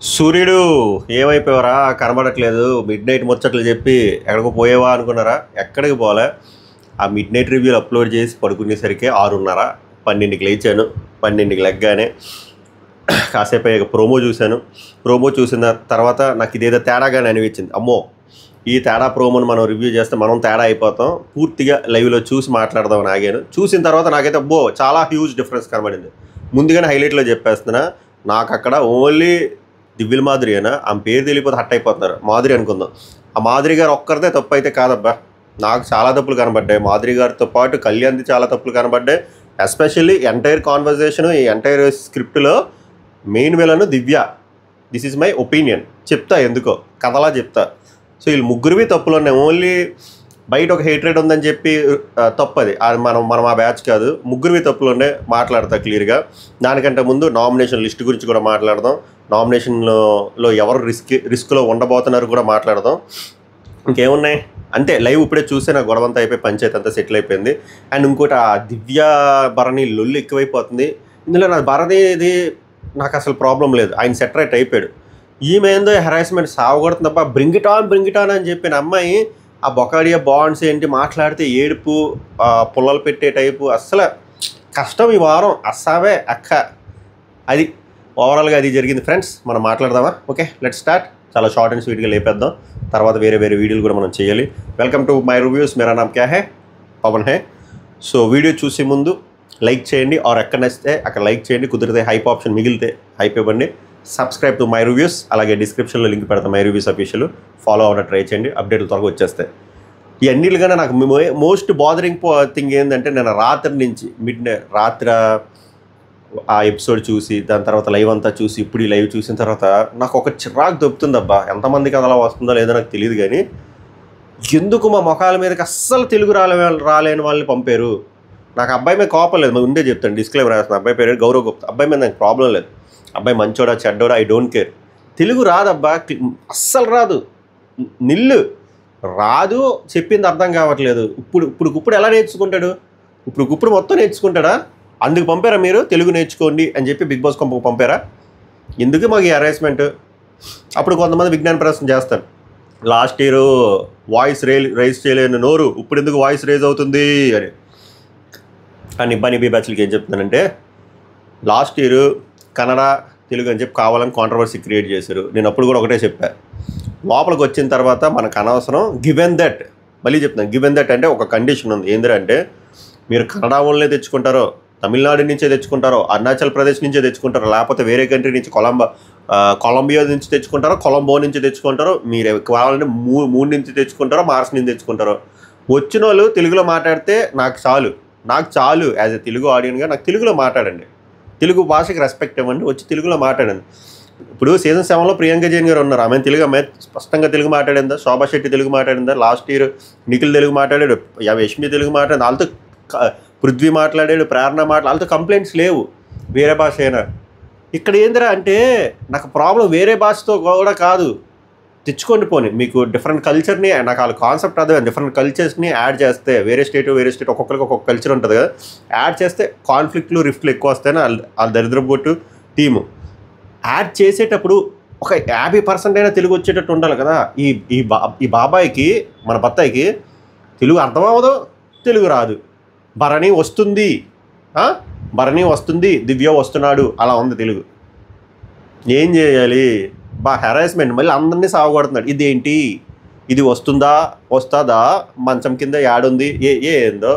సూర్యుడు ఏమైపోయారా కనబడట్లేదు. Mid night ముచ్చట్లు చెప్పి ఎక్కడికో పోయేవా అనుకున్నారా? ఎక్కడికి పోలే. ఆ మిడ్ నైట్ రివ్యూలు అప్లోడ్ చేసి పడుకునేసరికి 6:30, 12కి లేచాను. 12కి లెగ్గానే కాసేపు అయ్యాక ప్రోమో చూశాను. ప్రోమో చూసిన తర్వాత నాకు ఇదేదో తేడాగానే అనిపించింది. అమ్మో, ఈ తేడా ప్రోమోని మనం రివ్యూ చేస్తే మనం తేడా అయిపోతాం, పూర్తిగా లైవ్లో చూసి మాట్లాడదామని ఆగాను. చూసిన తర్వాత నాకైతే అబ్బో చాలా హ్యూజ్ డిఫరెన్స్ కనబడింది. ముందుగానే హైలైట్లో చెప్పేస్తున్నా, నాకు అక్కడ ఓన్లీ దివ్యల మాధురి అయినా ఆమె పేరు తెలియకపోతే హట్ అయిపోతున్నారు. మాధురి అనుకుందాం. ఆ మాధురి గారు ఒక్కరిదే తప్పు అయితే కాదబ్బా, నాకు చాలా తప్పులు కనబడ్డాయి. మాధురి గారితో పాటు కళ్యాణ్ది చాలా తప్పులు కనబడ్డాయి. ఎస్పెషల్లీ ఎంటైర్ కాన్వర్జేషన్, ఈ ఎంటైర్ స్క్రిప్ట్లో main villain Divya. This is my opinion. చెప్తా ఎందుకో కథలా చెప్తా. సో వీళ్ళు ముగ్గురివి తప్పులు ఉన్నాయి. ఓన్లీ బయట ఒక హేట్రేట్ ఉందని చెప్పి తప్పది. మనం ఆ బ్యాచ్ కాదు. ముగ్గురివి తప్పులు ఉన్నాయి. మాట్లాడతా క్లియర్గా. దానికంటే ముందు నామినేషన్ లిస్ట్ గురించి కూడా మాట్లాడదాం. నామినేషన్లో ఎవరు రిస్క్లో ఉండబోతున్నారు కూడా మాట్లాడదాం. ఇంకేమున్నాయి అంతే. లైవ్ ఇప్పుడే చూస్తే నాకు గొడవంతా అయిపోయి పంచాయతీ అంతా సెటిల్ అయిపోయింది. అండ్ ఇంకోటి, ఆ దివ్య భరణి లొల్లు ఎక్కువైపోతుంది ఇందులో. నా భరణిది నాకు అసలు ప్రాబ్లం లేదు, ఆయన సెటరేట్ అయిపోయాడు. ఈమె ఏందో హెరాస్మెంట్ సావగొడుతుంది తప్ప బ్రింగ్ ఇట్ ఆన్ అని చెప్పిన అమ్మాయి ఆ బొకాడియా బాండ్స్ ఏంటి మాట్లాడితే ఏడుపు, పుల్లలు పెట్టే టైపు. అస్సలు కష్టం ఈ వారం. అస్సావే అక్క. అది ఓవరాల్గా అది జరిగింది ఫ్రెండ్స్. మనం మాట్లాడదామా? Okay, let's start. చాలా షార్ట్ అండ్ స్వీట్గా లేపేద్దాం. తర్వాత వేరే వీడియోలు కూడా మనం చేయాలి. Welcome to my reviews. మేరా నామ్ క్యా హే? పవన్ హే. సో వీడియో చూసే ముందు లైక్ చేయండి, ఆర్ ఎక్కడ నచ్చితే అక్కడ లైక్ చేయండి. కుదిరితే హైప్ ఆప్షన్ మిగిలితే హైప్ ఇవ్వండి. Subscribe to my reviews. అలాగే డిస్క్రిప్షన్లో లింక్ పెడతాం మై రివ్యూస్ అఫీషియల్. ఫాలో అవ్వడం ట్రై చేయండి. అప్డేట్లు త్వరగా వచ్చేస్తాయి. ఈ అన్నిటికన్నా నాకు మోస్ట్ బాదరింగ్ థింగ్ ఏంటంటే, నేను రాత్రి నుంచి రాత్రి ఆ ఎపిసోడ్ చూసి దాని తర్వాత లైవ్ అంతా చూసి ఇప్పుడు ఈ లైవ్ చూసిన తర్వాత నాకు ఒక చిరాకు దొబ్బుతుందబ్బా. ఎంతమందికి అలా వస్తుందో లేదో నాకు తెలియదు, కానీ ఎందుకు మా మొఖాల మీదకి అస్సలు తెలుగు రాలేని వాళ్ళని పంపారు. నాకు అబ్బాయి మీద కోపం లేదు, మేము ఉండే చెప్తాను, డిస్క్లైమర్ రాస్తాను. అబ్బాయి పేరు గౌరవ్ గుప్తా. అబ్బాయి మీద నాకు ప్రాబ్లం లేదు. అబ్బాయి మంచోడా చెడ్డోడా ఐ డోంట్ కేర్. తెలుగు రాదబ్బా, అస్సలు రాదు. నిల్లు రాదు. చెప్పింది అర్థం కావట్లేదు. ఇప్పుడు ఎలా నేర్చుకుంటాడు? ఇప్పుడు మొత్తం నేర్చుకుంటాడా? అందుకు పంపారా మీరు తెలుగు నేర్చుకోండి అని చెప్పి బిగ్ బాస్ కొంపకు పంపారా? ఎందుకు మాకు ఈ హెరాస్మెంట్? అప్పుడు కొంతమంది విజ్ఞాన ప్రదర్శన చేస్తారు. లాస్ట్ ఇయర్ వాయిస్ రైజ్ చేయలేని నోరు ఇప్పుడు ఎందుకు వాయిస్ రైజ్ అవుతుంది అని. కానీ బనీ బీ బ్యాచ్లకి ఏం చెప్తున్నానంటే, లాస్ట్ ఇయర్ కన్నడ తెలుగు అని చెప్పి కావాలని కాంట్రవర్సీ క్రియేట్ చేశారు. నేను అప్పుడు కూడా ఒకటే చెప్పాను, లోపలికి వచ్చిన తర్వాత మనకు అనవసరం. గివెన్ దట్, మళ్ళీ చెప్తున్నాను, గివెన్ దట్ అంటే ఒక కండిషన్ ఉంది. ఏంటంటే, మీరు కన్నడ వాళ్ళనే తెచ్చుకుంటారో, తమిళనాడు నుంచే తెచ్చుకుంటారో, అరుణాచల్ ప్రదేశ్ నుంచే తెచ్చుకుంటారో, లేకపోతే వేరే కంట్రీ నుంచి కొలంబియా నుంచి తెచ్చుకుంటారో, కొలంబో నుంచి తెచ్చుకుంటారో, మీరు కావాలంటే మూడు నుంచి తెచ్చుకుంటారో, మార్స్ నుంచి తెచ్చుకుంటారో, వచ్చిన వాళ్ళు తెలుగులో మాట్లాడితే నాకు చాలు. యాజ్ ఎ తెలుగు ఆడియన్గా నాకు తెలుగులో మాట్లాడండి. తెలుగు భాషకి రెస్పెక్ట్ ఇవ్వండి. వచ్చి తెలుగులో మాట్లాడండి. ఇప్పుడు సీజన్ 7లో ప్రియాంక జైన్ గారు ఉన్నారు. ఆమె తెలుగు అమ్మాయి స్పష్టంగా తెలుగు మాట్లాడిందా? శోభా శెట్టి తెలుగు మాట్లాడిందా? లాస్ట్ ఇయర్ నిఖిల్ తెలుగు మాట్లాడాడు, యష్మి తెలుగు మాట్లాడింది. వాళ్ళతో పృథ్వీ మాట్లాడాడు, ప్రేరణ వాళ్ళతో కంప్లైంట్స్ లేవు. వేరే భాష అయినా. ఇక్కడ ఏందిరా అంటే, నాకు ప్రాబ్లం వేరే భాషతో కూడా కాదు. తెచ్చుకోండి పోనీ. మీకు డిఫరెంట్ కల్చర్ని, నాకు వాళ్ళ కాన్సెప్ట్ అదే, డిఫరెంట్ కల్చర్స్ని యాడ్ చేస్తే, వేరే స్టేట్ ఒక్కొక్కరికి ఒక్కొక్క కల్చర్ ఉంటుంది కదా, యాడ్ చేస్తే కాన్ఫ్లిక్ట్లు రిఫ్ట్లు ఎక్కువ వస్తాయని వాళ్ళ దరిద్రపు కొట్టు టీము. యాడ్ చేసేటప్పుడు ఒక 50% అయినా తెలుగు వచ్చేటట్టు ఉండాలి కదా. ఈ బాబాయికి, మన బత్తాయికి తెలుగు అర్థం అవ్వదు, తెలుగు రాదు. భరణి వస్తుంది, దివ్య వస్తున్నాడు, అలా ఉంది తెలుగు. ఏం చేయాలి? హెరాస్మెంట్. మళ్ళీ అందరినీ సాగొడుతున్నాడు. ఇదేంటి? ఇది వస్తుందా మంచం కింద యాడుంది ఏందో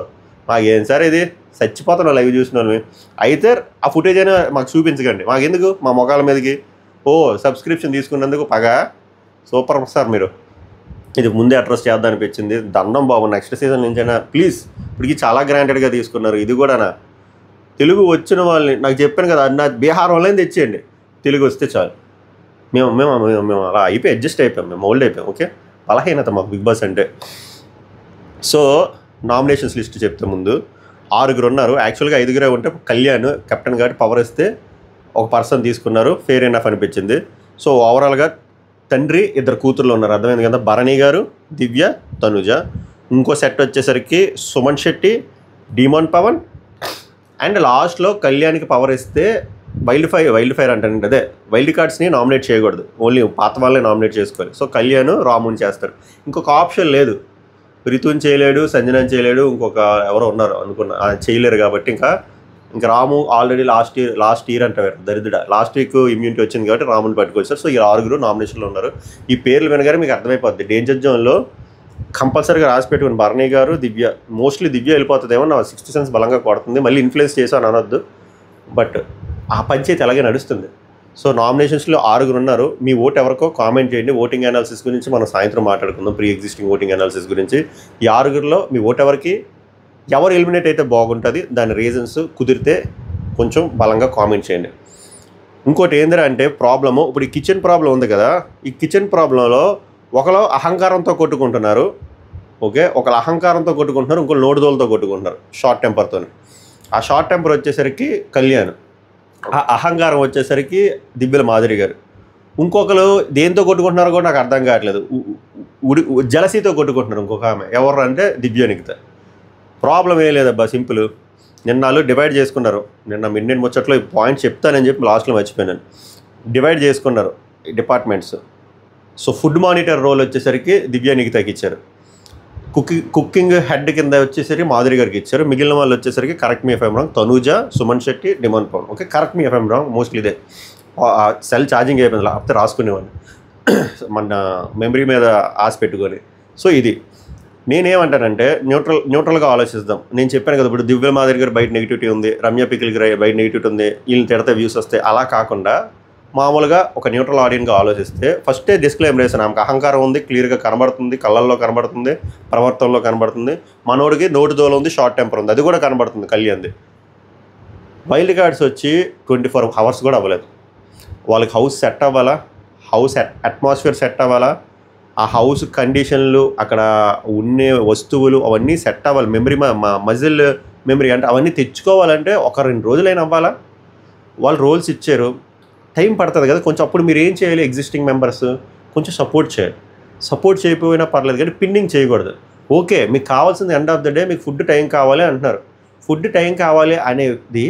మాకేం సార్ ఇది? చచ్చిపోతున్నాం లైవ్ చూసిన వాళ్ళు. అయితే ఆ ఫుటేజ్ అయినా మాకు చూపించకండి. మాకెందుకు మా మొఖాల మీదకి? సబ్స్క్రిప్షన్ తీసుకున్నందుకు పగ. సూపర్ సార్ మీరు. ఇది ముందే అడ్రస్ చేద్దాం అనిపించింది. దండం బాబు, నెక్స్ట్ సీజన్ నుంచైనా ప్లీజ్. ఇప్పటికి చాలా గ్రాంటెడ్గా తీసుకున్నారు. ఇది కూడానా? తెలుగు వచ్చిన వాళ్ళని నాకు చెప్పాను కదా, నా బీహార్ వాళ్ళని తెచ్చేయండి. తెలుగు వస్తే చాలు. మేము అలా అడ్జస్ట్ అయిపోయాం. మేము ఓల్డ్ అయిపోయాం. ఓకే, బలహీనత మాకు బిగ్ బాస్ అంటే. సో నామినేషన్స్ లిస్ట్ చెప్తే ముందు 6 ఉన్నారు. యాక్చువల్గా 5 ఉంటే కళ్యాణ్ కెప్టెన్ గారు పవర్ ఇస్తే ఒక పర్సన్ తీసుకున్నారు. ఫెయిర్ ఎనఫ్ అనిపించింది. సో ఓవరాల్గా తండ్రి, 2 కూతుర్లు ఉన్నారు. అర్థమైంది కదా. భరణి గారు, దివ్య, తనుజ. ఇంకో సెట్ వచ్చేసరికి సుమన్ శెట్టి, డీమోన్ పవన్. అండ్ లాస్ట్లో కళ్యాణ్కి పవర్ ఇస్తే వైల్డ్ ఫైర్ అంటే అదే వైల్డ్ కార్డ్స్ని నామినేట్ చేయకూడదు, ఓన్లీ పాత వాళ్ళే నామినేట్ చేసుకోవాలి. సో కళ్యాణ్ రాముని చేస్తారు. ఇంకొక ఆప్షన్ లేదు, రితుని చేయలేడు, సంజనాని చేయలేడు, ఇంకొక ఎవరో ఉన్నారు అనుకున్నా చేయలేరు. కాబట్టి ఇంకా రాము ఆల్రెడీ లాస్ట్ ఇయర్ అంటే దరిద్ర లాస్ట్ వీక్ ఇమ్యూనిటీ వచ్చింది కాబట్టి రాముని పట్టుకొచ్చారు. సో ఈ 6 నామినేషన్లో ఉన్నారు. ఈ పేర్లు వినగానే మీకు అర్థమైపోద్ది. డేంజర్ జోన్లో కంపల్సరీగా రాసి పెట్టుకుని భరణి గారు, దివ్య, మోస్ట్లీ దివ్య వెళ్ళిపోతుందేమో, నా 6th సెన్స్ బలంగా కొడుతుంది. మళ్ళీ ఇన్ఫ్లుయెన్స్ చేశాను అనొద్దు, బట్ ఆ పంచాయతీ అలాగే నడుస్తుంది. సో నామినేషన్స్లో 6 ఉన్నారు. మీ ఓటు ఎవరికో కామెంట్ చేయండి. ఓటింగ్ అనాలిసిస్ గురించి మనం సాయంత్రం మాట్లాడుకుందాం, ప్రీ ఎగ్జిస్టింగ్ ఓటింగ్ అనాలిసిస్ గురించి. ఈ 6లో మీ ఓటు ఎవరు ఎలిమినేట్ అయితే బాగుంటుంది, దాని రీజన్స్ కుదిరితే కొంచెం బలంగా కామెంట్ చేయండి. ఇంకోటి ఏందిరా అంటే ప్రాబ్లము, ఇప్పుడు ఈ కిచెన్ ప్రాబ్లం ఉంది కదా, ఈ కిచెన్ ప్రాబ్లంలో ఒకరు అహంకారంతో కొట్టుకుంటున్నారు, ఓకే, ఒకరు అహంకారంతో కొట్టుకుంటున్నారు, ఇంకో నోడుదోలతో కొట్టుకుంటున్నారు, షార్ట్ టెంపర్తో. ఆ షార్ట్ టెంపర్ వచ్చేసరికి కళ్యాణ్, ఆ అహంకారం వచ్చేసరికి దివ్యల మాధురి గారు. ఇంకొకరు దేంతో కొట్టుకుంటున్నారో కూడా నాకు అర్థం కావట్లేదు, జలసీతో కొట్టుకుంటున్నారు ఇంకొక ఆమె. ఎవరు అంటే దివ్యానికిత. ప్రాబ్లం ఏం లేదబ్బా, సింపుల్. నిన్న వాళ్ళు డివైడ్ చేసుకున్నారు. నిన్న మిడ్ ముచ్చట్లో ఈ పాయింట్ చెప్తానని చెప్పి లాస్ట్లో మర్చిపోయాను. డివైడ్ చేసుకున్నారు departments. So food monitor role వచ్చేసరికి దివ్యానికితకి ఇచ్చారు. కుకింగ్ హెడ్ కింద వచ్చేసరికి మాధురి గారికి ఇచ్చారు. మిగిలిన వాళ్ళు వచ్చేసరికి correct me if I'm wrong Tanuja, Suman Shetty, డిమాండ్ Pavan. Okay, correct me if I'm wrong, mostly ఇదే. సెల్ ఛార్జింగ్ అయిపోయింది, లేకపోతే రాసుకునేవాడిని మన మెమరీ మీద ఆశ పెట్టుకొని. సో ఇది నేనేమంటానంటే న్యూట్రల్గా ఆలోచిద్దాం. నేను చెప్పాను కదా, ఇప్పుడు దివ్య మాధురి గారు బయట నెగిటివిటీ ఉంది, రమ్య పికిల్కి బయట నెగిటివిటీ ఉంది, వీళ్ళని తిడితే వ్యూస్ వస్తాయి. అలా కాకుండా మామూలుగా ఒక న్యూట్రల్ ఆడియన్గా ఆలోచిస్తే ఫస్టే డిస్క్లైమర్ వేసాను. ఆమెకు అహంకారం ఉంది, క్లియర్గా కనబడుతుంది, కళ్ళల్లో కనబడుతుంది, ప్రవర్తనలో కనబడుతుంది. మనోడికి నోటి దోల ఉంది, షార్ట్ టెంపర్ ఉంది, అది కూడా కనబడుతుంది కళ్యాణ్ది. వైల్డ్ కార్డ్స్ వచ్చి 24 hours కూడా అవ్వలేదు. వాళ్ళకి హౌస్ సెట్ అవ్వాలా, హౌస్ అట్మాస్ఫియర్ సెట్ అవ్వాలా, ఆ హౌస్ కండిషన్లు, అక్కడ ఉండే వస్తువులు అవన్నీ సెట్ అవ్వాలి. మెమరీ మజిల్ మెమరీ అంటే అవన్నీ తెచ్చుకోవాలంటే 1-2 రోజులైనా అవ్వాలా. వాళ్ళు రోల్స్ ఇచ్చారు, టైం పడుతుంది కదా కొంచెం. అప్పుడు మీరు ఏం చేయాలి, ఎగ్జిస్టింగ్ మెంబర్స్ కొంచెం సపోర్ట్ చేయాలి. సపోర్ట్ చేయకపోయినా పర్లేదు కానీ పిన్నింగ్ చేయకూడదు. ఓకే, మీకు కావాల్సింది ఎండ్ ఆఫ్ ద డే మీకు ఫుడ్ టైం కావాలి అంటున్నారు. ఫుడ్ టైం కావాలి అనేది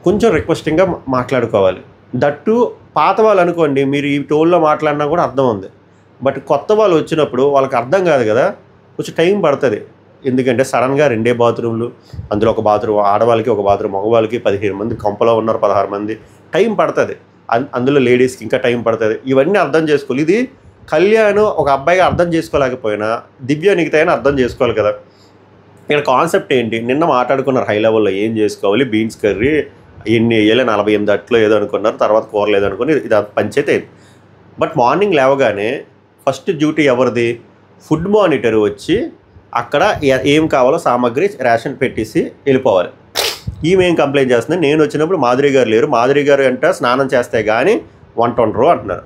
కొంచెం రిక్వెస్టింగ్గా మాట్లాడుకోవాలి. దట్టు పాత వాళ్ళు అనుకోండి, మీరు ఈ టోల్లో మాట్లాడినా కూడా అర్థం ఉంది. బట్ కొత్త వాళ్ళు వచ్చినప్పుడు వాళ్ళకి అర్థం కాదు కదా, కొంచెం టైం పడుతుంది. ఎందుకంటే సడన్గా 2 బాత్రూమ్లు, అందులో ఒక బాత్రూమ్ ఆడవాళ్ళకి, ఒక బాత్రూమ్ మగవాళ్ళకి, 15 మంది కంపలో ఉన్నారు, 16 మంది, టైం పడుతుంది. అందులో లేడీస్కి ఇంకా టైం పడుతుంది. ఇవన్నీ అర్థం చేసుకోవాలి. ఇది కళ్యాణ్ ఒక అబ్బాయిగా అర్థం చేసుకోలేకపోయినా దివ్యానికిత అయినా అర్థం చేసుకోవాలి కదా. ఇక్కడ కాన్సెప్ట్ ఏంటి, నిన్న మాట్లాడుకున్నారు హై లెవెల్లో ఏం చేసుకోవాలి, బీన్స్ కర్రీ ఎన్ని వేయాలి, 48 అట్లు ఏదో అనుకున్నారు, తర్వాత కూర లేదనుకుని ఇది పంచాయతీ అయింది. బట్ మార్నింగ్ లేవగానే ఫస్ట్ డ్యూటీ ఎవరిది, ఫుడ్ మానిటర్ వచ్చి అక్కడ ఏం కావాలో సామాగ్రి రేషన్ పెట్టేసి వెళ్ళిపోవాలి. ఈమె ఏం కంప్లైంట్ చేస్తుంది, నేను వచ్చినప్పుడు మాధురి గారు లేరు, మాధురి గారు అంటే స్నానం చేస్తే కానీ వంట ఉండరు అంటున్నారు.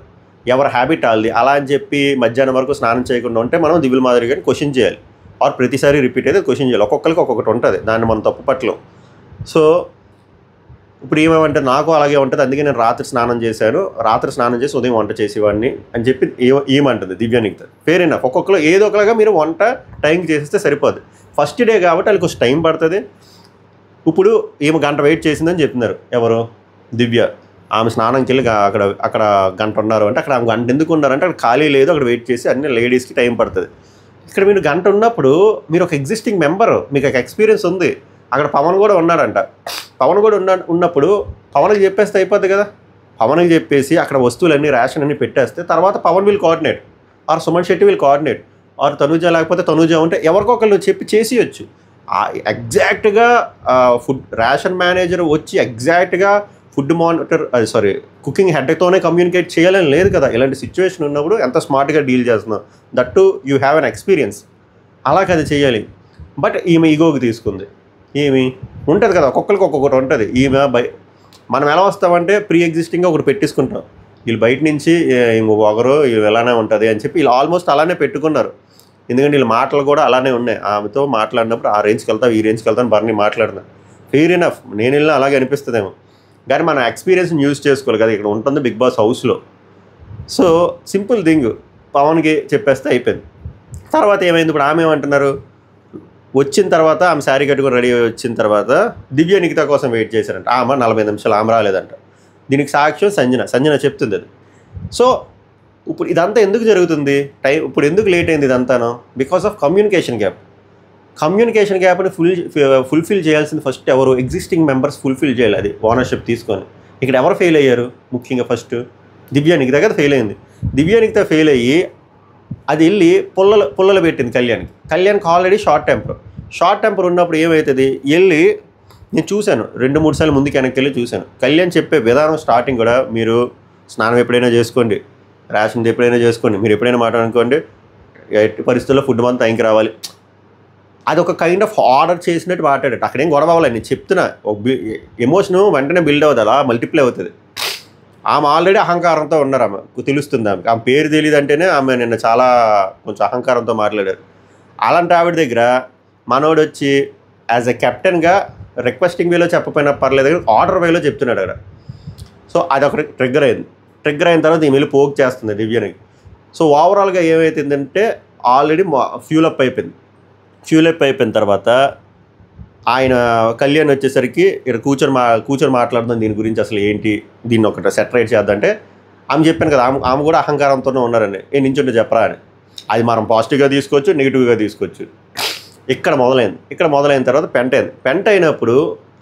ఎవరి హ్యాబిట్ వాళ్ళది. అలా అని చెప్పి మధ్యాహ్నం వరకు స్నానం చేయకుండా ఉంటే మనం దివ్య మాధురి గారిని క్వశ్చన్ చేయాలి, ఆర్ ప్రతిసారి రిపీట్ అయితే క్వశ్చన్ చేయాలి. ఒక్కొక్కరికి ఒక్కొక్కటి ఉంటుంది, దాన్ని మనం తప్పు పట్టలేం. సో ఇప్పుడు ఏమేమంటే నాకు అలాగే ఉంటుంది, అందుకే నేను రాత్రి స్నానం చేశాను, రాత్రి స్నానం చేసి ఉదయం వంట చేసేవాడిని అని చెప్పి ఏమంటుంది దివ్యానికిత. ఫేర్ ఎనఫ్, ఒక్కొక్కరు ఏదో ఒకలాగా మీరు వంట టైంకి చేసేస్తే సరిపోదు. ఫస్ట్ డే కాబట్టి వాళ్ళకి కొంచెం టైం పడుతుంది. ఇప్పుడు ఈమె గంట వెయిట్ చేసిందని చెప్తున్నారు ఎవరు, దివ్య. ఆమె స్నానంకి వెళ్ళి అక్కడ గంట ఉన్నారు అంటే, అక్కడ ఆమె గంట ఎందుకు ఉన్నారంటే అక్కడ ఖాళీ లేదు, అక్కడ వెయిట్ చేసి అన్ని లేడీస్కి టైం పడుతుంది. ఇక్కడ మీరు గంట ఉన్నప్పుడు మీరు ఒక ఎగ్జిస్టింగ్ మెంబర్, మీకు ఒక ఎక్స్పీరియన్స్ ఉంది. అక్కడ పవన్ కూడా ఉన్నాడంట. పవన్ కూడా ఉన్నప్పుడు పవన్కి చెప్పేస్తే అయిపోద్ది కదా. పవన్కి చెప్పేసి అక్కడ వస్తువులన్నీ రేషన్ అన్నీ పెట్టేస్తే తర్వాత Pavan will coordinate, or Suman Shetty will coordinate, or Tanuja లేకపోతే తనూజ ఉంటే ఎవరికొకళ్ళు చెప్పి చేసేయచ్చు. ఎగ్జాక్ట్గా ఫుడ్ రేషన్ మేనేజర్ వచ్చి ఎగ్జాక్ట్గా ఫుడ్ మానిటర్ కుకింగ్ హెడ్తోనే కమ్యూనికేట్ చేయాలని లేదు కదా. ఇలాంటి సిచ్యువేషన్ ఉన్నప్పుడు ఎంత స్మార్ట్గా డీల్ చేస్తున్నావు, that to you have an experience. అలా కదా చేయాలి. బట్ ఈమె ఈగోకి తీసుకుంది. ఏమి ఉంటుంది కదా, ఒక్కొక్కరికి ఒక్కొక్కటి ఉంటుంది. ఈమె మనం ఎలా వస్తామంటే ప్రీ ఎగ్జిస్టింగ్గా ఒకటి పెట్టేసుకుంటాం. వీళ్ళు బయట నుంచి ఒకరు వీళ్ళు ఎలానే ఉంటుంది అని చెప్పి వీళ్ళు ఆల్మోస్ట్ అలానే పెట్టుకున్నారు. ఎందుకంటే వీళ్ళ మాటలు కూడా అలానే ఉన్నాయి. ఆమెతో మాట్లాడినప్పుడు ఆ రేంజ్కి వెళ్తావు, ఈ రేంజ్కి వెళ్తాను బర్ని మాట్లాడినా ఫెయిర్ ఎనఫ్. నేను వెళ్ళినా అలాగే అనిపిస్తుందేమో, కానీ మన ఎక్స్పీరియన్స్ని యూజ్ చేసుకోవాలి కదా. ఇక్కడ ఉంటుంది బిగ్ బాస్ హౌస్లో. సో సింపుల్ థింగ్, పవన్కి చెప్పేస్తే అయిపోయింది. తర్వాత ఏమైంది, ఇప్పుడు ఆమె ఏమంటున్నారు, వచ్చిన తర్వాత ఆమె శారీ కట్టుకొని రెడీ వచ్చిన తర్వాత దివ్య నిఖిత కోసం వెయిట్ చేశారంట. ఆమె 40 నిమిషాలు ఆమె రాలేదంట. దీనికి సాక్ష్యం సంజన చెప్తుంది అది. సో ఇప్పుడు ఇదంతా ఎందుకు జరుగుతుంది, ఇప్పుడు ఎందుకు లేట్ అయింది ఇదంతాను? బికాస్ ఆఫ్ కమ్యూనికేషన్ గ్యాప్ని ఫుల్ఫిల్ చేయాల్సింది ఫస్ట్ ఎవరు? ఎగ్జిస్టింగ్ మెంబర్స్ ఫుల్ఫిల్ చేయాలి, అది ఓనర్షిప్ తీసుకొని. ఇక్కడ ఎవరు ఫెయిల్ అయ్యారు? ముఖ్యంగా ఫస్ట్ దివ్యానికి దగ్గర ఫెయిల్ అయింది. దివ్యానికితో ఫెయిల్ అయ్యి అది వెళ్ళి పుల్లలు పెట్టింది కళ్యాణ్కి ఆల్రెడీ షార్ట్ టెంపర్ ఉన్నప్పుడు ఏమవుతుంది, వెళ్ళి నేను చూశాను 2-3 సార్లు ముందుకు వెనక్కి వెళ్ళి చూశాను. కళ్యాణ్ చెప్పే విధానం స్టార్టింగ్ కూడా, మీరు స్నానం ఎప్పుడైనా చేసుకోండి, రేషన్ ఎప్పుడైనా చేసుకోండి, మీరు ఎప్పుడైనా మాట్లాడుకోండి, ఎట్టి పరిస్థితుల్లో ఫుడ్ మంతా టైంకి రావాలి, అది ఒక కైండ్ ఆఫ్ ఆర్డర్ చేసినట్టు మాట్లాడాడు. అక్కడేం గొడవ అవ్వాలి, నేను చెప్తున్నా. ఎమోషను వెంటనే బిల్డ్ అవుతుంది, అలా మల్టిప్లై అవుతుంది. ఆమె ఆల్రెడీ అహంకారంతో ఉన్నారు, ఆమె తెలుస్తుంది. ఆమె పేరు తెలియదు అంటేనే ఆమె నిన్న చాలా కొంచెం అహంకారంతో మాట్లాడారు. అలాంటి ఆవిడ దగ్గర మనోడు వచ్చి యాజ్ ఎ కెప్టెన్గా రిక్వెస్టింగ్ వేలో చెప్పపోయినా పర్లేదు, ఆర్డర్ వేలో చెప్తున్నాడు అక్కడ. సో అది ఒక ట్రిగ్గర్ అయిన తర్వాత ఈమె వెళ్ళి పోక్ చేస్తుంది దివ్యని. సో ఓవరాల్గా ఏమవుతుందంటే ఆల్రెడీ ఫ్యూల్ అప్ అయిపోయిన తర్వాత ఆయన కళ్యాణ్ వచ్చేసరికి ఇక్కడ కూర్చొని మాట్లాడుతుంది దీని గురించి, అసలు ఏంటి, దీన్ని ఒకటి సెటరేట్ చేద్దంటే ఆమె చెప్పాను కదా, ఆమె కూడా అహంకారంతోనే ఉన్నారని, నించుంటే చెప్పరా అని. అది మనం పాజిటివ్గా తీసుకోవచ్చు, నెగిటివ్గా తీసుకోవచ్చు. ఇక్కడ మొదలైన తర్వాత పెంట అయినప్పుడు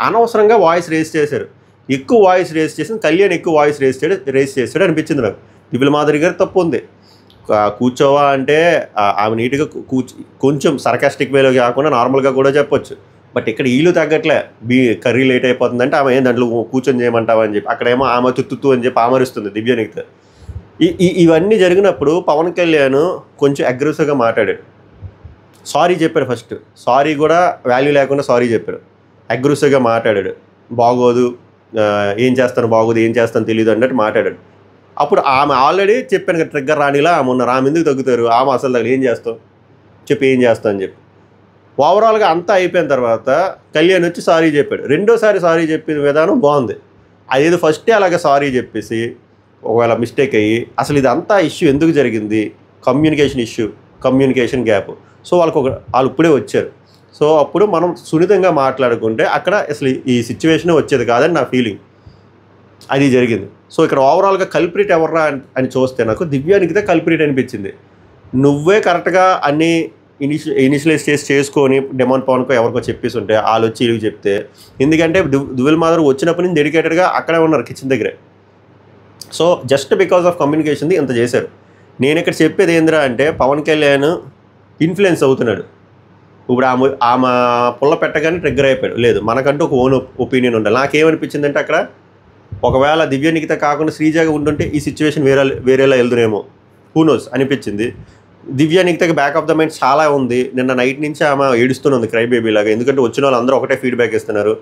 అనవసరంగా వాయిస్ రేస్ చేశారు. ఎక్కువ వాయిస్ రేస్ చేసింది కళ్యాణ్, ఎక్కువ వాయిస్ రేస్ చేసాడు అనిపించింది నాకు. దివ్యల మాధురి గారి తప్పు ఉంది. కూర్చోవా అంటే ఆమె నీట్గా కొంచెం సర్కాస్టిక్ వేలో కాకుండా నార్మల్గా కూడా చెప్పొచ్చు. బట్ ఇక్కడ వీళ్ళు తగ్గట్లే, కర్రీ లేట్ అయిపోతుందంటే ఆమె ఏం దాంట్లో కూర్చొని చేయమంటావా అని చెప్పి, అక్కడేమో ఆమె తుత్తు అని చెప్పి ఆమరిస్తుంది దివ్యానికితో. ఇవన్నీ జరిగినప్పుడు పవన్ కళ్యాణ్ కొంచెం అగ్రెసివ్గా మాట్లాడాడు. సారీ చెప్పాడు, ఫస్ట్ సారీ కూడా వాల్యూ లేకుండా సారీ చెప్పాడు, అగ్రెసివ్గా మాట్లాడాడు. బాగోదు, ఏం చేస్తాను తెలియదు అన్నట్టు మాట్లాడాడు. అప్పుడు ఆమె ఆల్రెడీ చెప్పాను కదా, ట్రిగ్గర్ రానిలా ఆమె ఉన్నారు, ఆమె ఎందుకు తగ్గుతారు, ఆమె అసలు తగ్గదు, ఏం చేస్తావు అని చెప్పి. ఓవరాల్గా అంతా అయిపోయిన తర్వాత కళ్యాణ్ వచ్చి సారీ చెప్పాడు. రెండోసారి సారీ చెప్పిన విధానం బాగుంది. అదేదో ఫస్టే అలాగే సారీ చెప్పేసి ఒకవేళ మిస్టేక్ అయ్యి, అసలు ఇదంతా ఇష్యూ ఎందుకు జరిగింది, కమ్యూనికేషన్ గ్యాప్. సో వాళ్ళు ఇప్పుడే వచ్చారు. సో అప్పుడు మనం సున్నితంగా మాట్లాడుకుంటే అక్కడ అసలు ఈ సిచ్యువేషనే వచ్చేది కాదని నా ఫీలింగ్. అది జరిగింది. సో ఇక్కడ ఓవరాల్గా కల్ప్రిట్ ఎవర్రా అని చూస్తే నాకు దివ్యానికితే కల్ప్రిట్ అనిపించింది. నువ్వే కరెక్ట్గా అన్నీ ఇనిషియలైజ్ చేసుకొని డెమాన్ పవన్కో ఎవరికో చెప్పేసి ఉంటే వాళ్ళు వచ్చి ఇవి చెప్తే, ఎందుకంటే దువ్వెల మాధురి వచ్చినప్పటి నుంచి డెడికేటెడ్గా అక్కడే ఉన్నారు కిచెన్ దగ్గరే. సో జస్ట్ బికాస్ ఆఫ్ కమ్యూనికేషన్ది ఇంత చేశారు. నేను ఇక్కడ చెప్పేది ఏందిరా అంటే, పవన్ కళ్యాణ్ ఇన్ఫ్లుయెన్స్ అవుతున్నాడు. ఇప్పుడు ఆమె పుల్ల పెట్టగానే ట్రిగ్గర్ అయిపోయాడు. లేదు, మనకంటూ ఒక ఓన్ ఒపీనియన్ ఉండాలి. నాకేమనిపించిందంటే అక్కడ ఒకవేళ దివ్యానికిత కాకుండా శ్రీజాగా ఉంటుంటే ఈ సిచ్యువేషన్ వేరేలా వెళ్దురేమో, హూ నోస్ అనిపించింది. దివ్యానికితకి బ్యాక్ ఆఫ్ ద మైండ్ చాలా ఉంది. నిన్న నైట్ నుంచి ఆమె ఏడుస్తూనే ఉంది క్రై బేబీ లాగా. ఎందుకంటే వచ్చిన వాళ్ళందరూ ఒకటే ఫీడ్బ్యాక్ ఇస్తున్నారు,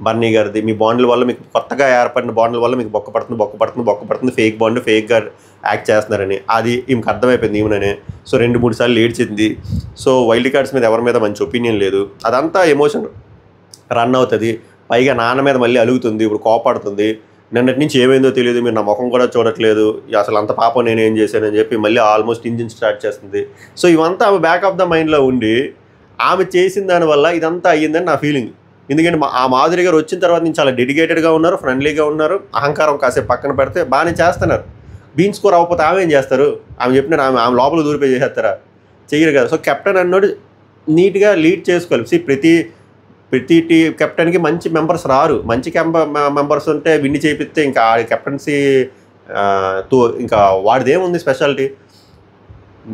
బన్నీ గారిది మీ బాండ్ల వల్ల, మీకు కొత్తగా ఏర్పడిన బాండ్ల వల్ల మీకు బొక్క పడుతుంది, ఫేక్ బాండ్, ఫేక్గా యాక్ట్ చేస్తున్నారని. అది ఈమెకు అర్థమైపోయింది ఈమెననే. సో 2-3 సార్లు ఏడ్చింది. సో వైల్డ్ కార్డ్స్ మీద ఎవరి మీద మంచి ఒపీనియన్ లేదు. అదంతా ఎమోషన్ రన్ అవుతుంది. పైగా నాన్న మీద మళ్ళీ అలుగుతుంది, ఇప్పుడు కోపాడుతుంది. నిన్నటి నుంచి ఏమైందో తెలియదు, మీరు నా ముఖం కూడా చూడట్లేదు, అసలు అంత పాపం నేను ఏం చేశానని చెప్పి మళ్ళీ ఆల్మోస్ట్ ఇంజిన్ స్టార్ట్ చేస్తుంది. సో ఇవంతా ఆమె బ్యాక్ ఆఫ్ ద మైండ్లో ఉండి ఆమె చేసిన దానివల్ల ఇదంతా అయ్యిందని నా ఫీలింగ్. ఎందుకంటే ఆ మాధురి గారు వచ్చిన తర్వాత నుంచి చాలా డెడికేటెడ్గా ఉన్నారు, ఫ్రెండ్లీగా ఉన్నారు. అహంకారం కాసేపు పక్కన పెడితే బాగానే చేస్తున్నారు. బీన్ స్కోర్ అవ్వకపోతే ఆమె ఏం చేస్తారు? ఆమె చెప్పిన ఆమె లోపల దూరిపోయి చేసేస్తారా? చెయ్యరు కదా. సో కెప్టెన్ అన్నోడు నీట్గా లీడ్ చేసుకోవాలి. ప్రతి కెప్టెన్కి మంచి మెంబర్స్ రారు. మంచి మెంబర్స్ ఉంటే విన్ని చేపిస్తే ఇంకా కెప్టెన్సీ ఇంకా వాడిదేముంది స్పెషాలిటీ.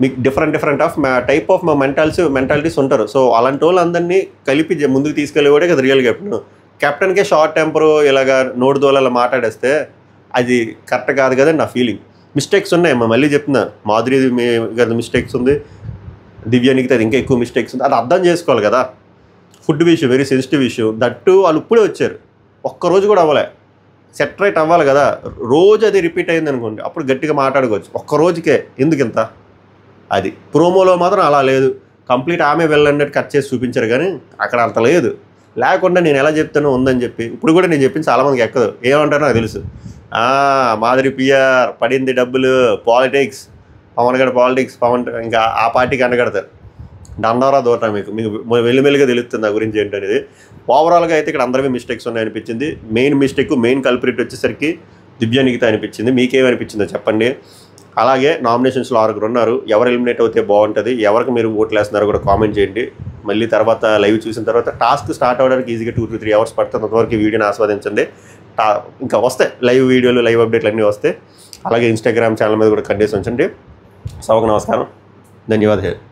మీకు different of type of mentalities ఉంటారు. సో అలాంటి వాళ్ళందరినీ కలిపి ముందుకు తీసుకెళ్ళేవాడే కదా రియల్ కెప్టెన్. కెప్టెన్కే షార్ట్ టెంపరు ఇలాగా నోటు దోలలా మాట్లాడేస్తే అది కరెక్ట్ కాదు కదా నా ఫీలింగ్. మిస్టేక్స్ ఉన్నాయి, మళ్ళీ చెప్తున్నా, మాధురి గారి మిస్టేక్స్ ఉంది, దివ్యానికి అది ఇంకా ఎక్కువ మిస్టేక్స్ ఉంది. అది అర్థం చేసుకోవాలి కదా. ఫుడ్ విషయం వెరీ సెన్సిటివ్ ఇష్యూ. దట్టు వాళ్ళు ఇప్పుడే వచ్చారు, ఒక్కరోజు కూడా అవ్వలే. సెటరేట్ అవ్వాలి కదా. రోజు అది రిపీట్ అయింది అనుకోండి, అప్పుడు గట్టిగా మాట్లాడుకోవచ్చు. ఒక్కరోజుకే ఎందుకు ఇంత. అది ప్రోమోలో మాత్రం అలా లేదు. కంప్లీట్ ఆమె వెళ్ళన్నట్టు కట్ చేసి చూపించారు, కానీ అక్కడ అంత లేదు. లేకుండా నేను ఎలా చెప్తానో ఉందని చెప్పి ఇప్పుడు కూడా నేను చెప్పింది చాలామందికి ఎక్కదు. ఏమంటారో నాకు తెలుసు. మాధురి పిఆర్ పడింది డబ్బులు, పాలిటిక్స్, పవన్ గడ పాలిటిక్స్, పవన్ ఇంకా ఆ పార్టీకి అండగడతారు. దండవరా దూరటం మీకు మెల్లిమెల్లిగా తెలుస్తుంది నా గురించి ఏంటనేది. ఓవరాల్గా అయితే ఇక్కడ అందరికీ మిస్టేక్స్ ఉన్నాయనిపించింది. మెయిన్ కల్ప్రిట్ వచ్చేసరికి దివ్యానికిత అనిపించింది. మీకేమనిపించిందో చెప్పండి. అలాగే నామినేషన్స్లో 6 ఉన్నారు. ఎవరు ఎలిమినేట్ అవుతే బాగుంటుంది, ఎవరికి మీరు ఓట్లు వేస్తున్నారో కూడా కామెంట్ చేయండి. మళ్ళీ తర్వాత లైవ్ చూసిన తర్వాత టాస్క్ స్టార్ట్ అవ్వడానికి ఈజీగా 2 to 3 hours పడుతుంది. అంతవరకు వీడియోని ఆస్వాదించండి. ఇంకా వస్తాయి లైవ్ వీడియోలు, లైవ్ అప్డేట్లు అన్నీ వస్తాయి. అలాగే ఇన్స్టాగ్రామ్ ఛానల్ మీద కూడా కంటెస్ట్ ఉంచండి. సభకు నమస్కారం, ధన్యవాదాలు.